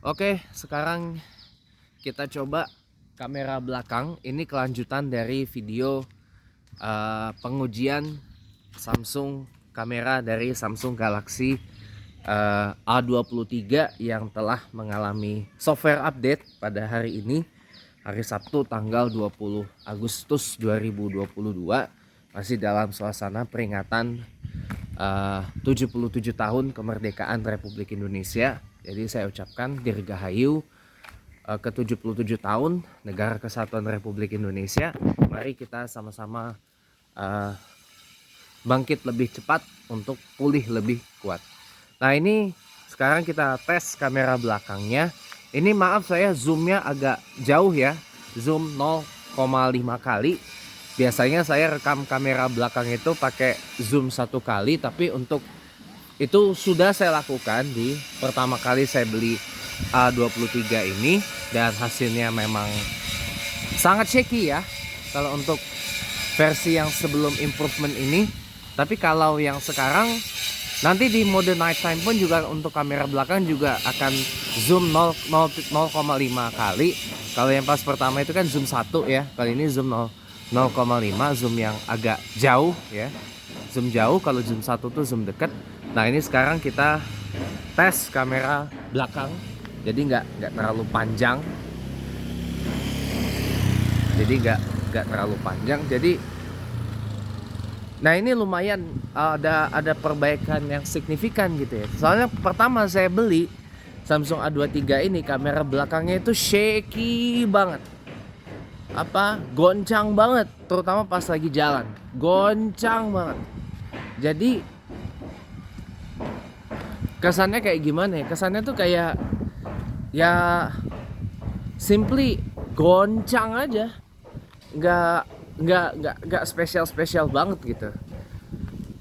Oke, sekarang kita coba kamera belakang. Ini kelanjutan dari video pengujian Samsung kamera dari Samsung Galaxy A23 yang telah mengalami software update pada hari ini, hari Sabtu tanggal 20 Agustus 2022, masih dalam suasana peringatan 77 tahun kemerdekaan Republik Indonesia. Jadi saya ucapkan Dirgahayu ke 77 tahun Negara Kesatuan Republik Indonesia. Mari kita sama-sama bangkit lebih cepat untuk pulih lebih kuat. Nah, ini sekarang kita tes kamera belakangnya. Ini maaf saya zoomnya agak jauh ya, zoom 0,5 kali. Biasanya saya rekam kamera belakang itu pakai zoom 1 kali, tapi untuk itu sudah saya lakukan di pertama kali saya beli A23 ini, dan hasilnya memang sangat shaky ya kalau untuk versi yang sebelum improvement ini. Tapi kalau yang sekarang, nanti di mode nighttime pun juga untuk kamera belakang juga akan zoom 0,5 kali. Kalau yang pas pertama itu kan zoom 1 ya, kali ini zoom 0,5, zoom yang agak jauh ya, zoom jauh. Kalau zoom 1 tuh zoom dekat. Nah, ini sekarang kita tes kamera belakang, jadi nggak terlalu panjang, nggak terlalu panjang. Jadi, nah ini lumayan ada perbaikan yang signifikan gitu ya. Soalnya pertama saya beli Samsung A23 ini, kamera belakangnya itu shaky banget, goncang banget, terutama pas lagi jalan, goncang banget. Jadi kesannya kayak gimana ya? Kesannya tuh kayak ya simply goncang aja, nggak spesial banget gitu.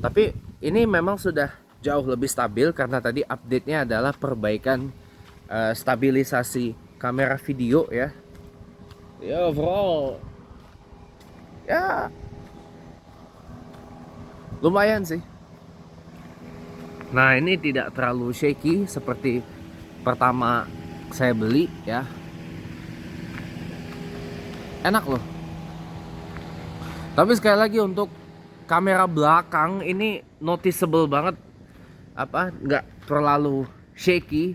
Tapi ini memang sudah jauh lebih stabil karena tadi update-nya adalah perbaikan stabilisasi kamera video ya. Ya overall ya lumayan sih. Nah, ini tidak terlalu shaky seperti pertama saya beli ya. Enak loh. Tapi sekali lagi untuk kamera belakang ini noticeable banget, nggak terlalu shaky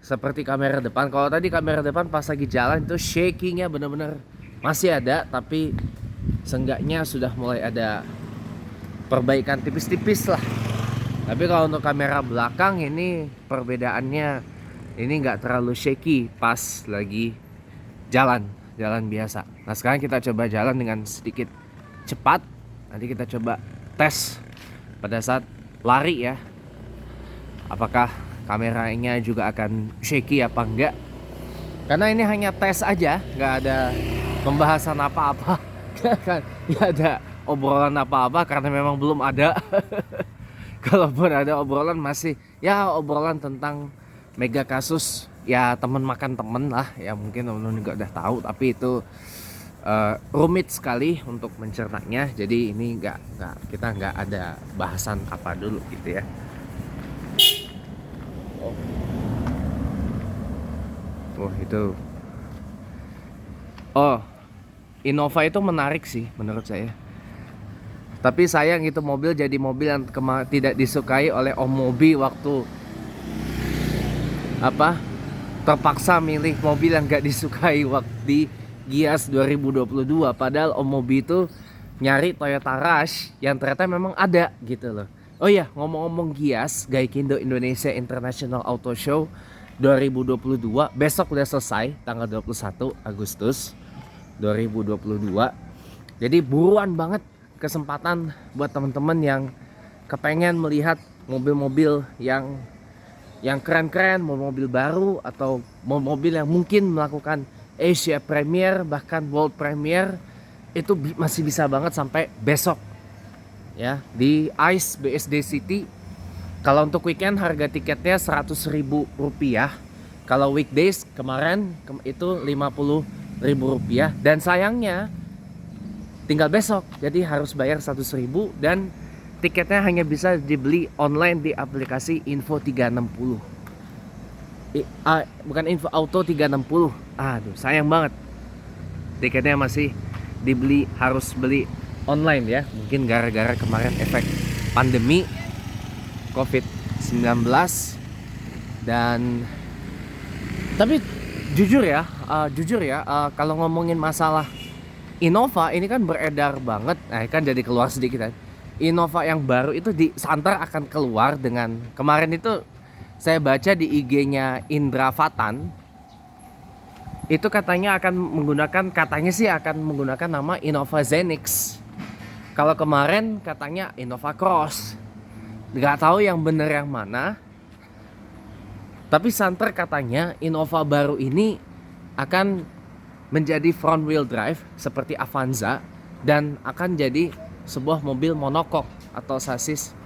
seperti kamera depan. Kalau tadi kamera depan pas lagi jalan itu shaking-nya bener-bener masih ada, tapi seenggaknya sudah mulai ada perbaikan tipis-tipis lah. Tapi kalau untuk kamera belakang ini perbedaannya, ini nggak terlalu shaky pas lagi jalan biasa. Nah, sekarang kita coba jalan dengan sedikit cepat. Nanti kita coba tes pada saat lari ya, apakah kameranya juga akan shaky apa enggak. Karena ini hanya tes aja, nggak ada pembahasan apa-apa, nggak ada obrolan apa-apa karena memang belum ada. Kalaupun ada obrolan, masih ya obrolan tentang mega kasus ya, temen makan temen lah ya, mungkin temen-temen juga udah tahu, tapi itu rumit sekali untuk mencernanya. Jadi ini kita nggak ada bahasan apa dulu gitu ya. Itu Innova itu menarik sih menurut saya. Tapi sayang itu mobil jadi mobil yang tidak disukai oleh Om Mobi waktu terpaksa milih mobil yang gak disukai waktu di Gias 2022. Padahal Om Mobi itu nyari Toyota Rush yang ternyata memang ada gitu loh. Oh iya, ngomong-ngomong Gias, Gaikindo Indonesia International Auto Show 2022 besok udah selesai, tanggal 21 Agustus 2022. Jadi buruan banget kesempatan buat teman-teman yang kepengen melihat mobil-mobil yang keren-keren, mobil baru atau mobil yang mungkin melakukan Asia Premier bahkan World Premier. Itu masih bisa banget sampai besok ya di ICE BSD City. Kalau untuk weekend harga tiketnya Rp100.000. Kalau weekdays kemarin itu Rp50.000. Dan sayangnya tinggal besok, jadi harus bayar 100.000 dan tiketnya hanya bisa dibeli online di aplikasi Info 360. bukan Info Auto 360. Aduh, sayang banget. Tiketnya masih harus beli online ya. Mungkin gara-gara kemarin efek pandemi COVID-19. Dan tapi jujur ya, kalau ngomongin masalah Innova ini kan beredar banget. Nah, kan jadi keluar sedikit kan. Innova yang baru itu di Santer akan keluar dengan kemarin itu saya baca di IG-nya Indra Fatan. Itu katanya akan menggunakan nama Innova Zenix. Kalau kemarin katanya Innova Cross. Nggak tahu yang bener yang mana. Tapi Santer katanya Innova baru ini akan menjadi front wheel drive seperti Avanza dan akan jadi sebuah mobil monokok atau sasis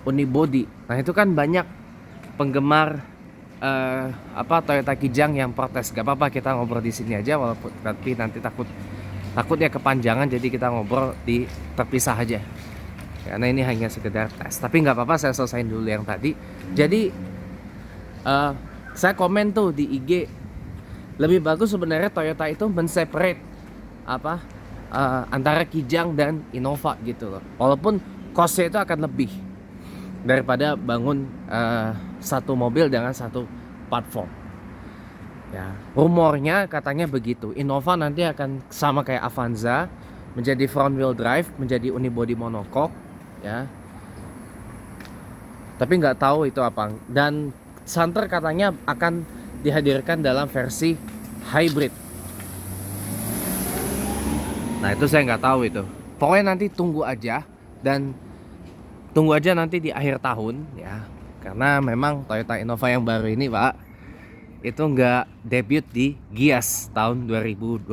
unibody. Nah, itu kan banyak penggemar Toyota Kijang yang protes. Gak apa-apa, kita ngobrol di sini aja, walaupun tapi nanti takutnya kepanjangan, jadi kita ngobrol di terpisah aja. Karena ini hanya sekedar tes. Tapi nggak apa-apa, saya selesaiin dulu yang tadi. Jadi saya komen tuh di IG, lebih bagus sebenarnya Toyota itu men-separate antara Kijang dan Innova gitu loh. Walaupun cost-nya itu akan lebih daripada bangun satu mobil dengan satu platform. Ya, rumornya katanya begitu. Innova nanti akan sama kayak Avanza, menjadi front wheel drive, menjadi unibody monokok, ya. Tapi nggak tahu itu apa. Dan Santer katanya akan dihadirkan dalam versi hybrid. Nah, itu saya nggak tahu itu. Pokoknya nanti tunggu aja nanti di akhir tahun ya. Karena memang Toyota Innova yang baru ini, Pak, itu nggak debut di Gias tahun 2022.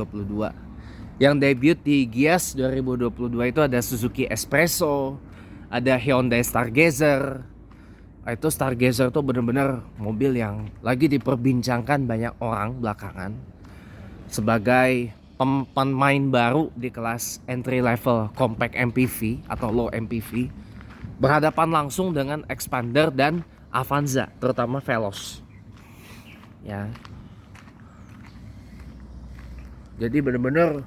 Yang debut di Gias 2022 itu ada Suzuki Espresso, ada Hyundai Stargazer. Itu Stargazer tuh bener-bener mobil yang lagi diperbincangkan banyak orang belakangan sebagai pemain baru di kelas entry level compact MPV atau low MPV, berhadapan langsung dengan Expander dan Avanza, terutama Veloz. Ya. Jadi bener-bener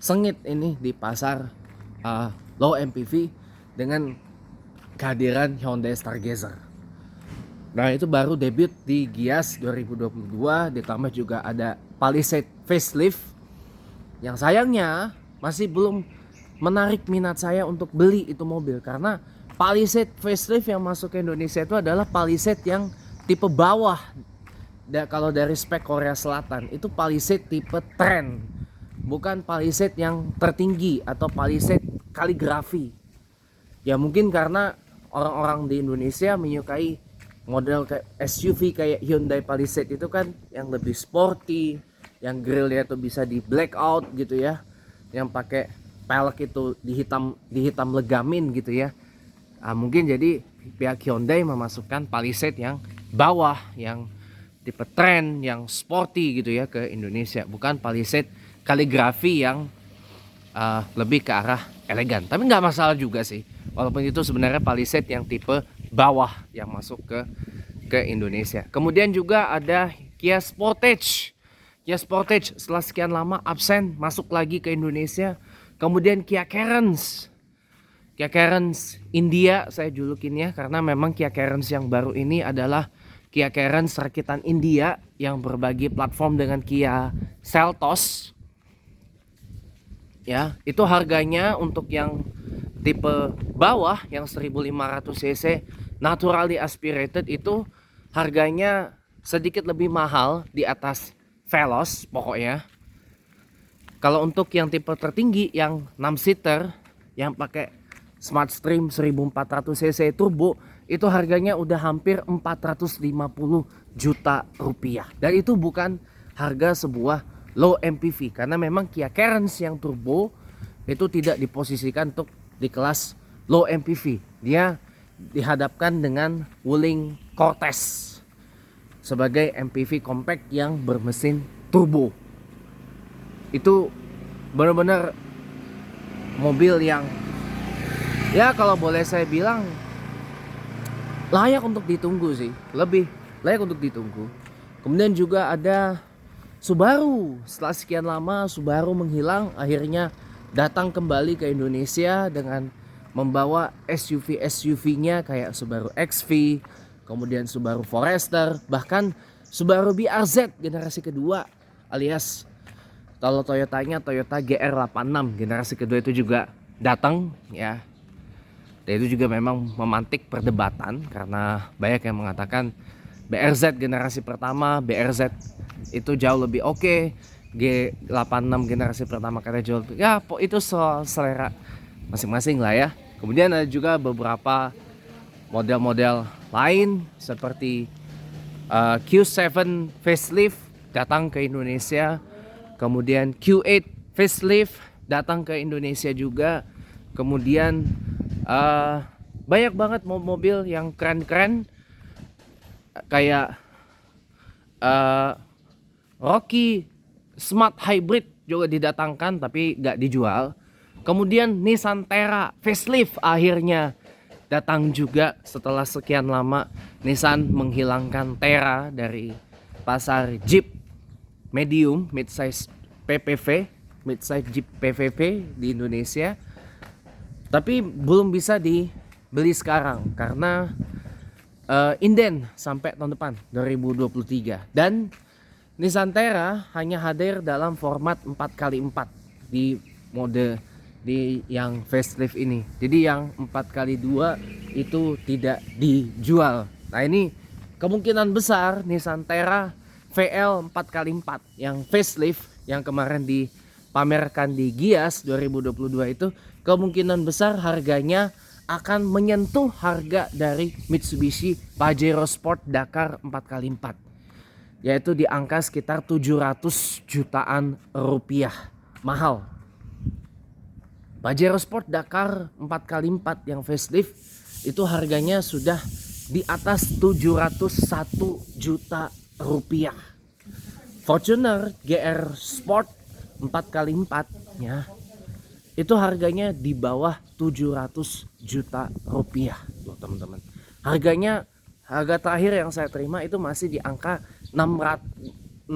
sengit ini di pasar low MPV dengan kehadiran Hyundai Stargazer. Nah, itu baru debut di Gias 2022, ditambah juga ada Palisade facelift yang sayangnya masih belum menarik minat saya untuk beli itu mobil, karena Palisade facelift yang masuk ke Indonesia itu adalah Palisade yang tipe bawah. Kalau dari spek Korea Selatan itu Palisade tipe Trend, bukan Palisade yang tertinggi atau Palisade kaligrafi. Ya mungkin karena orang-orang di Indonesia menyukai model kayak SUV kayak Hyundai Palisade itu kan yang lebih sporty, yang grillnya tuh bisa di blackout gitu ya, yang pakai pelek itu dihitam legamin gitu ya. Mungkin jadi pihak Hyundai memasukkan Palisade yang bawah, yang tipe Trend, yang sporty gitu ya ke Indonesia, bukan Palisade kaligrafi yang lebih ke arah elegan. Tapi nggak masalah juga sih, walaupun itu sebenarnya Palisade yang tipe bawah yang masuk ke Indonesia. Kemudian juga ada Kia Sportage. Kia Sportage setelah sekian lama absen, masuk lagi ke Indonesia. Kemudian Kia Carens. Kia Carens India saya julukin ya, karena memang Kia Carens yang baru ini adalah Kia Carens rakitan India yang berbagi platform dengan Kia Seltos. Ya, itu harganya untuk yang tipe bawah yang 1500 cc naturally aspirated itu harganya sedikit lebih mahal di atas Veloz pokoknya. Kalau untuk yang tipe tertinggi yang 6 seater yang pakai Smart Stream 1400 cc turbo itu harganya udah hampir 450 juta rupiah. Dan itu bukan harga sebuah low MPV, karena memang Kia Carens yang turbo itu tidak diposisikan untuk di kelas low MPV. Dia dihadapkan dengan Wuling Cortez sebagai MPV compact yang bermesin turbo. Itu benar-benar mobil yang ya kalau boleh saya bilang layak untuk ditunggu sih. layak untuk ditunggu. Kemudian juga ada Subaru. Setelah sekian lama Subaru menghilang, akhirnya datang kembali ke Indonesia dengan membawa SUV-nya kayak Subaru XV, kemudian Subaru Forester, bahkan Subaru BRZ generasi kedua, alias kalau Toyotanya Toyota GR86 generasi kedua itu juga datang ya. Dan itu juga memang memantik perdebatan karena banyak yang mengatakan BRZ generasi pertama, BRZ itu jauh lebih oke, G86 generasi pertama katanya jauh lebih, ya itu soal selera masing-masing lah ya. Kemudian ada juga beberapa model-model lain seperti Q7 facelift datang ke Indonesia, kemudian Q8 facelift datang ke Indonesia juga, kemudian banyak banget mobil yang keren-keren kayak Rocky Smart Hybrid juga didatangkan tapi gak dijual. Kemudian Nissan Terra facelift akhirnya datang juga setelah sekian lama Nissan menghilangkan Terra dari pasar Jeep medium midsize PPV, midsize Jeep PPV di Indonesia. Tapi belum bisa dibeli sekarang karena inden sampai tahun depan 2023. Dan Nissan Terra hanya hadir dalam format 4x4 di mode di yang facelift ini. Jadi yang 4x2 itu tidak dijual. Nah ini kemungkinan besar Nissan Terra VL 4x4 yang facelift yang kemarin dipamerkan di Gias 2022 itu kemungkinan besar harganya akan menyentuh harga dari Mitsubishi Pajero Sport Dakar 4x4, yaitu di angka sekitar 700 jutaan rupiah. Mahal. Pajero Sport Dakar 4x4 yang facelift itu harganya sudah di atas 701 juta rupiah. Fortuner GR Sport 4x4 ya, itu harganya di bawah 700 juta rupiah loh teman-teman. Harga terakhir yang saya terima itu masih di angka 680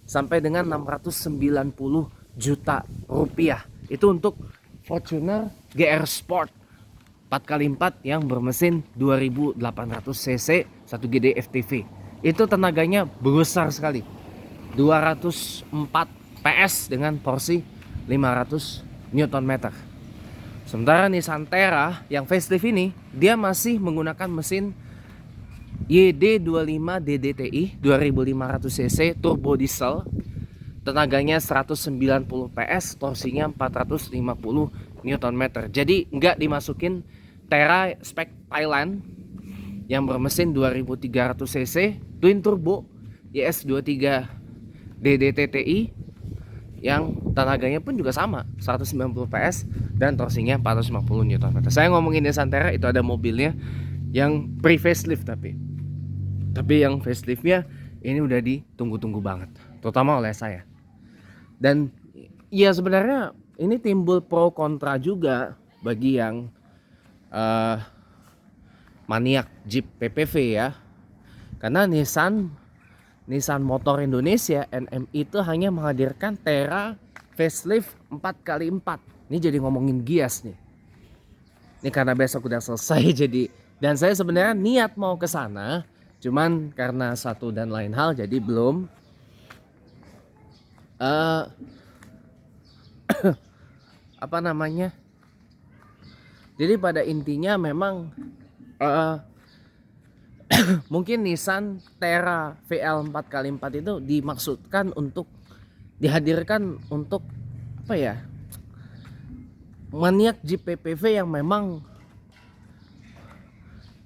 sampai dengan 690 juta rupiah. Itu untuk Fortuner GR Sport 4x4 yang bermesin 2800 cc 1 GD FTV. Itu tenaganya besar sekali, 204 PS dengan torsi 500 Nm. Sementara Nissan Terra yang facelift ini dia masih menggunakan mesin YD25 DDTI 2500 cc turbo diesel, tenaganya 190 PS, torsinya 450 Nm. Jadi nggak dimasukin Terra spek Thailand yang bermesin 2300 cc twin turbo YS23 DDTTI yang tenaganya pun juga sama 190 PS dan torsinya 450 Nm. Saya ngomongin Nissan Terra itu ada mobilnya yang pre-facelift tapi yang faceliftnya ini udah ditunggu-tunggu banget, terutama oleh saya. Dan ya sebenarnya ini timbul pro kontra juga bagi yang maniak Jeep PPV ya. Karena Nissan Motor Indonesia NMI itu hanya menghadirkan Terra facelift 4x4. Ini jadi ngomongin Gias nih. Ini karena besok udah selesai jadi, dan saya sebenarnya niat mau ke sana, cuman karena satu dan lain hal jadi belum apa namanya. Jadi pada intinya memang mungkin Nissan Terra VL 4x4 itu dimaksudkan untuk dihadirkan untuk apa ya, maniak Jeep PPV yang memang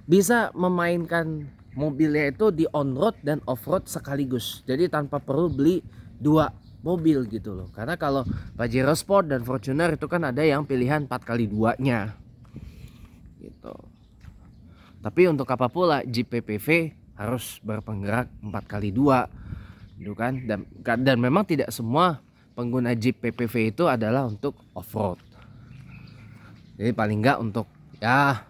bisa memainkan mobilnya itu di on-road dan off-road sekaligus. Jadi tanpa perlu beli dua mobil gitu loh. Karena kalau Pajero Sport dan Fortuner itu kan ada yang pilihan 4x2 nya gitu. Tapi untuk apa pula Jeep PPV harus berpenggerak 4x2 gitu kan. Dan memang tidak semua pengguna Jeep PPV itu adalah untuk off-road. Jadi paling enggak untuk ya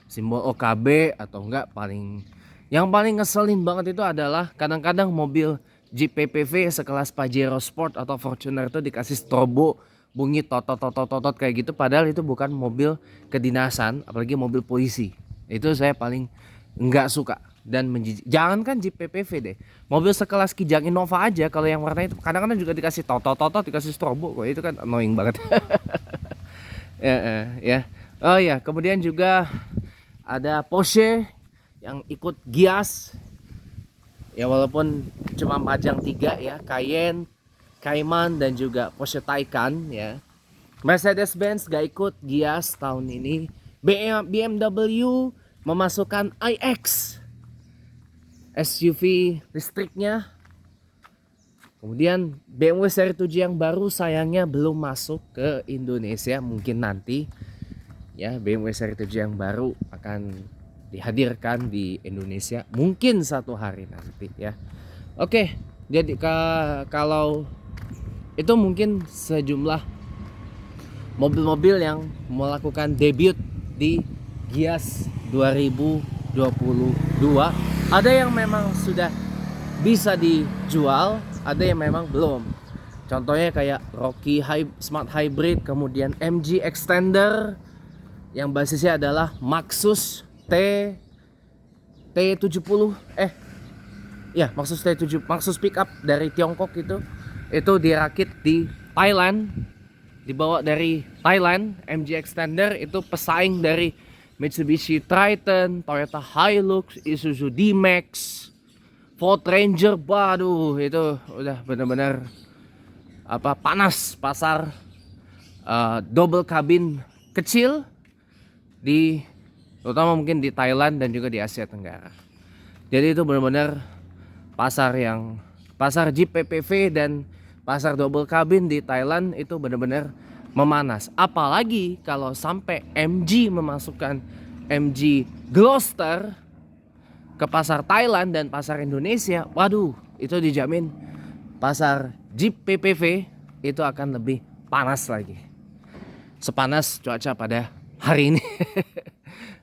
simbol OKB atau enggak paling Yang paling ngeselin banget itu adalah kadang-kadang mobil Jeep PPV sekelas Pajero Sport atau Fortuner itu dikasih strobo bunyi totot totot totot kayak gitu, padahal itu bukan mobil kedinasan, apalagi mobil polisi. Itu saya paling nggak suka dan jangankan Jeep PPV deh, mobil sekelas Kijang Innova aja kalau yang warna itu kadang-kadang juga dikasih totot totot, dikasih strobo, kok itu kan annoying banget. Ya, ya. Oh ya, kemudian juga ada Porsche yang ikut Gias. Ya walaupun cuma pajang 3 ya, Cayenne, Cayman dan juga Porsche Taycan ya. Mercedes-Benz gak ikut Gias tahun ini. BMW memasukkan iX SUV listriknya. Kemudian BMW seri 7 yang baru sayangnya belum masuk ke Indonesia, mungkin nanti ya. BMW seri 7 yang baru akan dihadirkan di Indonesia mungkin satu hari nanti ya. Oke, jadi kalau itu mungkin sejumlah mobil-mobil yang melakukan debut di Gias 2022. Ada yang memang sudah bisa dijual, ada yang memang belum. Contohnya kayak Rocky Smart Hybrid, kemudian MG Extender yang basisnya adalah Maxus T70 Maxus T7, Maxus pickup dari Tiongkok itu dirakit di Thailand, dibawa dari Thailand. MG Extender itu pesaing dari Mitsubishi Triton, Toyota Hilux, Isuzu D-Max, Ford Ranger. Waduh, itu udah benar-benar panas pasar double cabin kecil terutama mungkin di Thailand dan juga di Asia Tenggara. Jadi itu benar-benar pasar Jeep PPV dan pasar double cabin di Thailand itu benar-benar memanas. Apalagi kalau sampai MG memasukkan MG Gloster ke pasar Thailand dan pasar Indonesia, waduh, itu dijamin pasar Jeep PPV itu akan lebih panas lagi. Sepanas cuaca pada hari ini.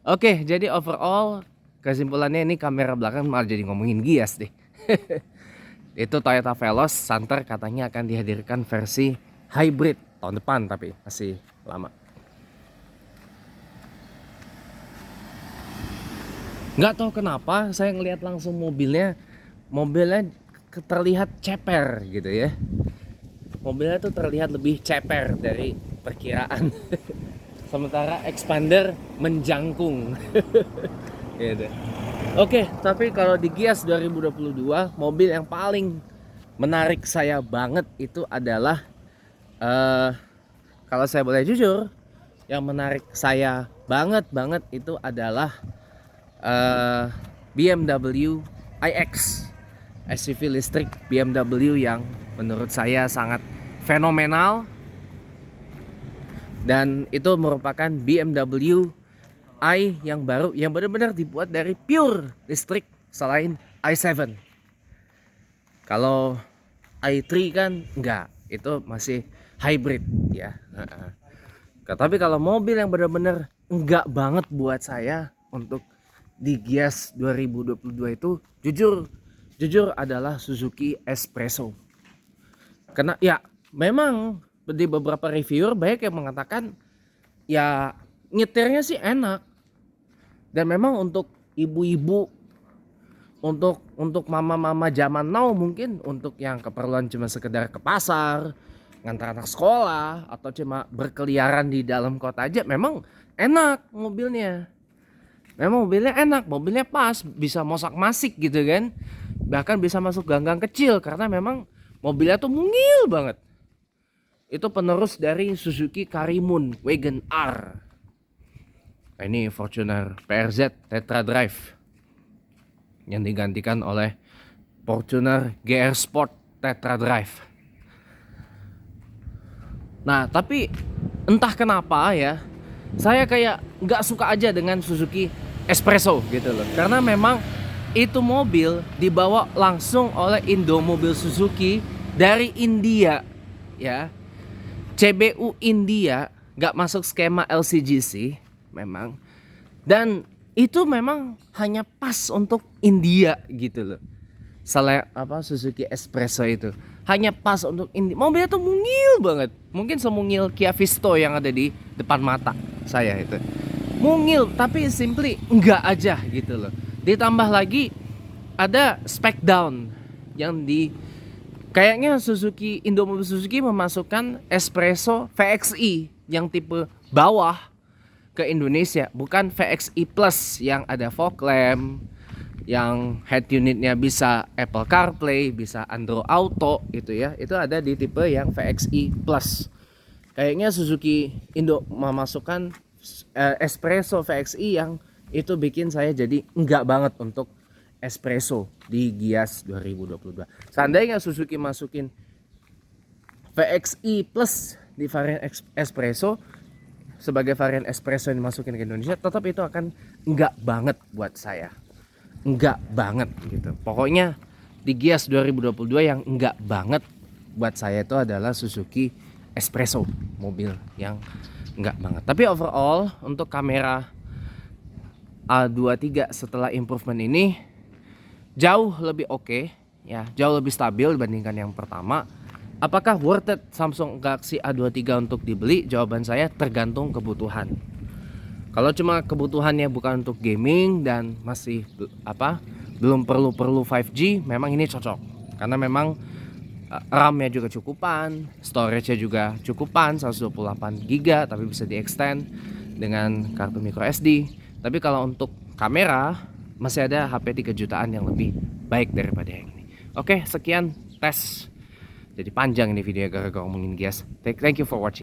Oke, jadi overall kesimpulannya ini kamera belakang malah jadi ngomongin Gias deh. Itu Toyota Veloz Santer katanya akan dihadirkan versi hybrid tahun depan, tapi masih lama. Nggak tahu kenapa saya ngelihat langsung mobilnya terlihat ceper gitu ya. Mobilnya tuh terlihat lebih ceper dari perkiraan. Sementara Expander menjangkung. Gitu. Oke, tapi kalau di Gias 2022 mobil yang paling menarik saya banget itu adalah kalau saya boleh jujur, yang menarik saya banget itu adalah BMW iX SUV listrik BMW yang menurut saya sangat fenomenal, dan itu merupakan BMW i yang baru yang benar-benar dibuat dari pure listrik selain i7. Kalau i3 kan enggak, itu masih hybrid ya. Tapi kalau mobil yang benar-benar enggak banget buat saya untuk di Gias 2022 itu jujur adalah Suzuki Espresso. Karena ya memang di beberapa reviewer banyak yang mengatakan ya nyetirnya sih enak, dan memang untuk ibu-ibu, untuk mama-mama zaman now, mungkin untuk yang keperluan cuma sekedar ke pasar, ngantar anak sekolah, atau cuma berkeliaran di dalam kota aja, memang enak mobilnya. Memang mobilnya enak, mobilnya pas, bisa mosak-masik gitu kan. Bahkan bisa masuk gang-gang kecil karena memang mobilnya tuh mungil banget. Itu penerus dari Suzuki Karimun Wagon R. Nah, ini Fortuner PRZ Tetra Drive yang digantikan oleh Fortuner GR Sport Tetra Drive. Nah, tapi entah kenapa ya, saya kayak nggak suka aja dengan Suzuki Espresso gitu loh. Karena memang itu mobil dibawa langsung oleh Indomobil Suzuki dari India ya. CBU India, nggak masuk skema LCGC memang. Dan itu memang hanya pas untuk India gitu loh. Suzuki Espresso itu hanya pas untuk mobilnya tuh mungil banget, mungkin semungil Kia Visto yang ada di depan mata saya itu. Mungil tapi simply enggak aja gitu loh. Ditambah lagi ada spec down yang kayaknya Indomobil Suzuki memasukkan Espresso VXI yang tipe bawah ke Indonesia, bukan VXI Plus yang ada fog lamp, yang head unitnya bisa Apple CarPlay, bisa Android Auto gitu ya. Itu ada di tipe yang VXI Plus. Kayaknya Suzuki Indo memasukkan Espresso VXI yang itu bikin saya jadi enggak banget untuk Espresso di Gias 2022. Seandainya Suzuki masukin VXI Plus di varian Espresso sebagai varian Espresso yang dimasukin ke Indonesia, tetap itu akan enggak banget buat saya. Enggak banget gitu. Pokoknya di Gias 2022 yang enggak banget buat saya itu adalah Suzuki Espresso, mobil yang enggak banget. Tapi overall untuk kamera A23 setelah improvement ini jauh lebih oke, ya, jauh lebih stabil dibandingkan yang pertama. Apakah worth it Samsung Galaxy A23 untuk dibeli? Jawaban saya tergantung kebutuhan. Kalau cuma kebutuhannya bukan untuk gaming dan masih belum perlu 5G, memang ini cocok. Karena memang RAM-nya juga cukupan, storage-nya juga cukupan 128 GB, tapi bisa di-extend dengan kartu micro SD. Tapi kalau untuk kamera masih ada HP 3 jutaan yang lebih baik daripada yang ini. Oke, sekian tes. Jadi panjang ini videonya gara-gara ngomongin Gias. Thank you for watching.